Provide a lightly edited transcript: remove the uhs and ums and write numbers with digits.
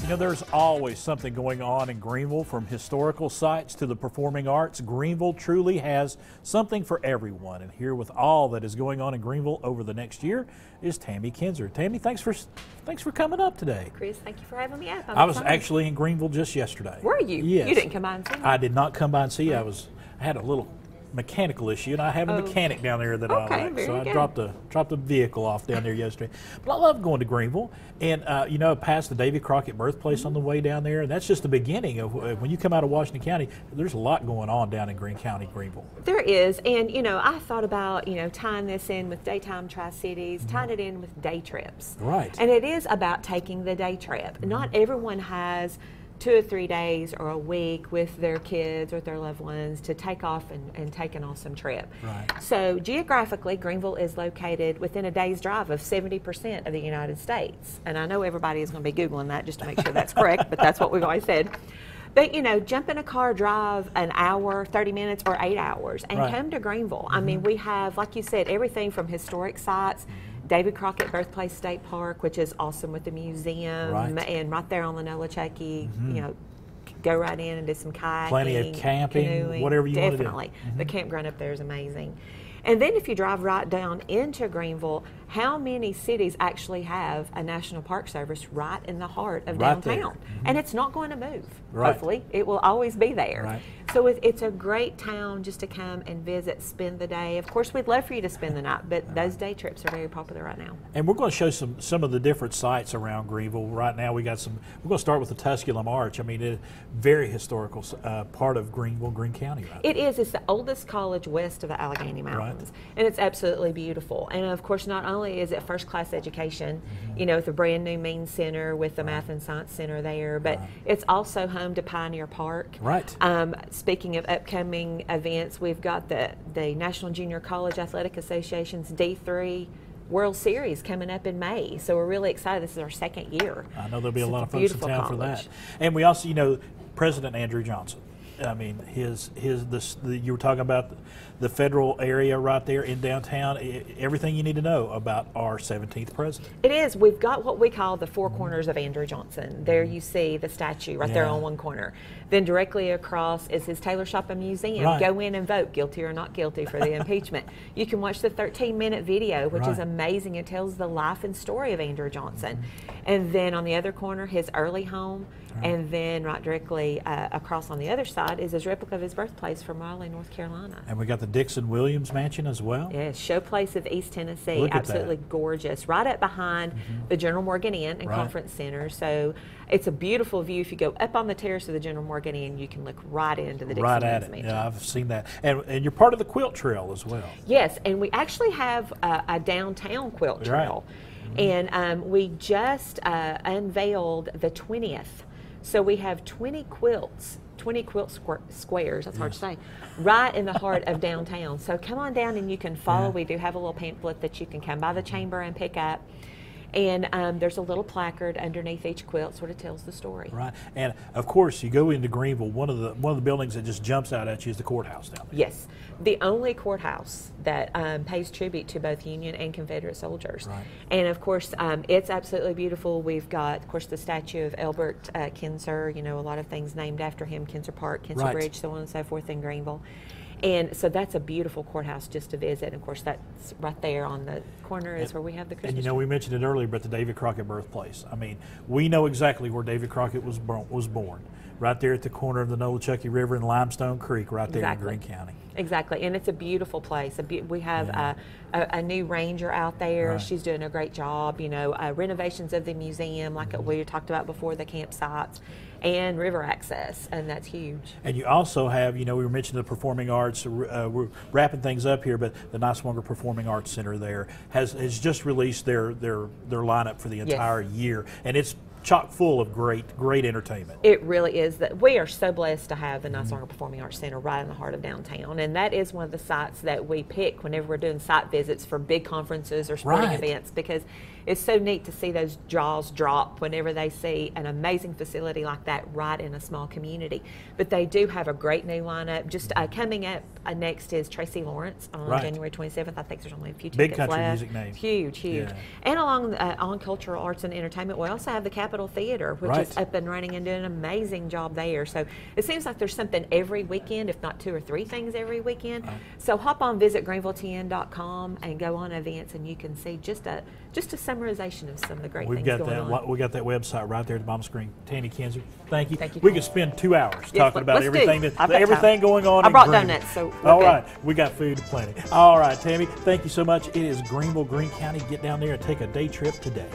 You know, there's always something going on in Greeneville, from historical sites to the performing arts. Greeneville truly has something for everyone. And here with all that is going on in Greeneville over the next year is Tammy Kinser. Tammy, thanks for coming up today. Chris, thank you for having me up. I was actually in Greeneville just yesterday. Were you? Yes. You didn't come by and see me? I did not come by and see you. I had a little mechanical issue, and I have a mechanic down there that I like, so I dropped a vehicle off down there yesterday. But I love going to Greeneville, and you know, past the Davy Crockett Birthplace on the way down there, and that's just the beginning of when you come out of Washington County. There's a lot going on down in Greene County, Greeneville. There is, and you know, I thought about tying this in with daytime Tri-Cities, tying it in with day trips. Right. And it is about taking the day trip. Not everyone has 2 or 3 days or a week with their kids or their loved ones to take off and take an awesome trip. Right. So geographically, Greeneville is located within a day's drive of 70% of the United States. And I know everybody is going to be Googling that just to make sure that's correct, but that's what we've always said. But, you know, jump in a car, drive an hour, 30 minutes, or 8 hours, and come to Greeneville. I mean, we have, like you said, everything from historic sites, David Crockett Birthplace State Park, which is awesome with the museum, and right there on the Nolichucky, you know, go right in and do some kayaking. Plenty of camping, canoeing, whatever you want to do. Definitely. The campground up there is amazing. And then if you drive right down into Greeneville, how many cities actually have a National Park Service right in the heart of downtown? And it's not going to move, hopefully. It will always be there. So it's a great town just to come and visit, spend the day. Of course, we'd love for you to spend the night, but those day trips are very popular right now. And we're going to show some of the different sites around Greeneville. Right now, we're going to start with the Tusculum Arch. I mean, it's a very historical part of Greeneville, Greene County. Right? It is. It's the oldest college west of the Allegheny Mountains. And it's absolutely beautiful. And of course, not only is it first-class education, you know, with a brand new Mean Center with the Math and Science Center there, but it's also home to Pioneer Park. Speaking of upcoming events, we've got the National Junior College Athletic Association's D3 World Series coming up in May. So we're really excited. This is our second year. I know there'll be a lot of folks in town for that. And we also, you know, President Andrew Johnson. I mean, you were talking about the federal area right there in downtown. Everything you need to know about our 17th president. It is. We've got what we call the four corners of Andrew Johnson. There you see the statue right there on one corner. Then directly across is his Taylor Shop and Museum. Go in and vote, guilty or not guilty, for the impeachment. You can watch the 13-minute video, which is amazing. It tells the life and story of Andrew Johnson. And then on the other corner, his early home. And then right directly across on the other side is his replica of his birthplace from Raleigh, North Carolina. And we got the Dixon Williams Mansion as well. Yes, Showplace of East Tennessee. Absolutely gorgeous. Right up behind the General Morgan Inn and Conference Center. So it's a beautiful view. If you go up on the terrace of the General Morgan Inn, you can look right into the Dixon Williams Mansion. Yeah, I've seen that. And you're part of the Quilt Trail as well. Yes, and we actually have a downtown Quilt Trail. And we just unveiled the 20th. So we have 20 quilts, 20 quilt squares, that's hard to say, right in the heart of downtown. So come on down and you can follow. We do have a little pamphlet that you can come by the chamber and pick up. And there's a little placard underneath each quilt, sort of tells the story. Right, and of course, you go into Greeneville. One of the buildings that just jumps out at you is the courthouse down there. Yes, the only courthouse that pays tribute to both Union and Confederate soldiers. And of course, it's absolutely beautiful. We've got, of course, the statue of Albert Kinser. You know, a lot of things named after him: Kinser Park, Kinser Bridge, so on and so forth in Greeneville. And so that's a beautiful courthouse just to visit. And of course, that's right there on the corner is where we have the Christmas tree. And you know, we mentioned it earlier, but the David Crockett birthplace. I mean, we know exactly where David Crockett was born. Right there at the corner of the Nolichucky River and Limestone Creek, right there in Greene County. Exactly, and it's a beautiful place. We have a new ranger out there. She's doing a great job. You know, renovations of the museum, like we talked about before, the campsites, and river access, and that's huge. And you also have, you know, we were mentioning the performing arts. We're wrapping things up here, but the Niswonger Performing Arts Center there has just released their lineup for the entire year, and it's chock full of great entertainment. It really is. That we are so blessed to have the Niswonger Performing Arts Center right in the heart of downtown, and that is one of the sites that we pick whenever we're doing site visits for big conferences or sporting events, because it's so neat to see those jaws drop whenever they see an amazing facility like that right in a small community. But they do have a great new lineup. Just coming up next is Tracy Lawrence on January 27th. I think there's only a few tickets left. Big country music name. Huge. Yeah. And along on cultural arts and entertainment, we also have the Capitol Theater, which is up and running and doing an amazing job there. So it seems like there's something every weekend, if not 2 or 3 things every weekend. So hop on, visit GreenevilleTN.com and go on events, and you can see just a summarization of some of the great things going on. We got that website right there at the bottom screen. Tammy Kinser, thank you. Thank you. We could spend 2 hours talking about everything going on. I brought donuts, so all right, we got food plenty. All right, Tammy, thank you so much. It is Greeneville, Greene County. Get down there and take a day trip today.